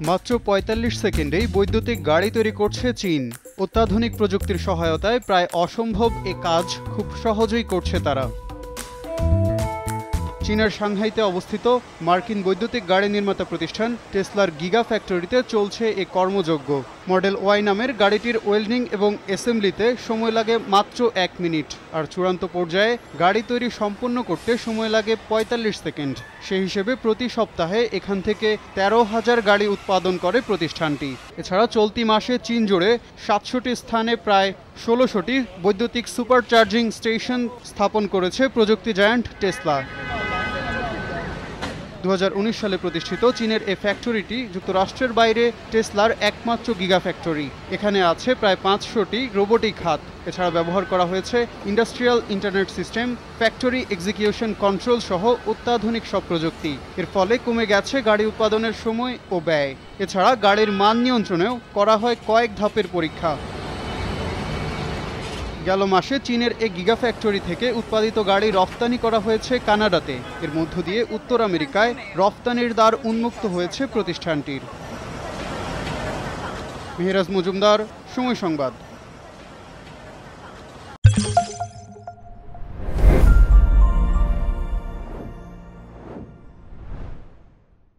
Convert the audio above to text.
মাত্র ৪৫ সেকেন্ডেই বৈদ্যুতিক গাড়ি তৈরি করছে চীন। অত্যাধুনিক প্রযুক্তির সহায়তায় প্রায় অসম্ভব এ কাজ খুব সহজেই করছে তারা। চীনের সাংহাইতে অবস্থিত মার্কিন বৈদ্যুতিক গাড়ি নির্মাতা প্রতিষ্ঠান টেসলার গিগা ফ্যাক্টরিতে চলছে এ কর্মযজ্ঞ। মডেল ওয়াই নামের গাড়িটির ওয়েল্ডিং এবং অ্যাসেম্বলিতে সময় লাগে মাত্র ১ মিনিট, আর চূড়ান্ত পর্যায়ে গাড়ি তৈরি সম্পন্ন করতে সময় লাগে ৪৫ সেকেন্ড। সেই হিসেবে প্রতি সপ্তাহে এখান থেকে ১৩,০০০ গাড়ি উৎপাদন করে প্রতিষ্ঠানটি। এছাড়া চলতি মাসে চীন জুড়ে ৭০০টি স্থানে প্রায় ১৬০০টি বৈদ্যুতিক সুপার চার্জিং স্টেশন স্থাপন করেছে প্রযুক্তি জায়ান্ট টেসলা। ২০১৯ সালে প্রতিষ্ঠিত চীনের এই ফ্যাক্টরিটি যুক্তরাষ্ট্রের বাইরে টেসলার একমাত্র গিগা ফ্যাক্টরি। এখানে আছে প্রায় ৫০০টি রোবোটিক হাত। এছাড়া ব্যবহার করা হয়েছে industrial internet system, factory execution control সহ অত্যাধুনিক সব প্রযুক্তি। এর ফলে কমে গেছে গাড়ি উৎপাদনের সময় ও ব্যয়। এছাড়া গাড়ির মান নিয়ন্ত্রণেও করা হয় কয়েক ধাপের পরীক্ষা। গেল মাসে চীনের এই গিগা ফ্যাক্টরি থেকে উৎপাদিত গাড়ি রফতানি করা হয়েছে কানাডাতে। এর মধ্য দিয়ে উত্তর আমেরিকায় রফতানির দ্বার উন্মুক্ত হয়েছে প্রতিষ্ঠানটির। মেহেরাজ মজুমদার, সময় সংবাদ।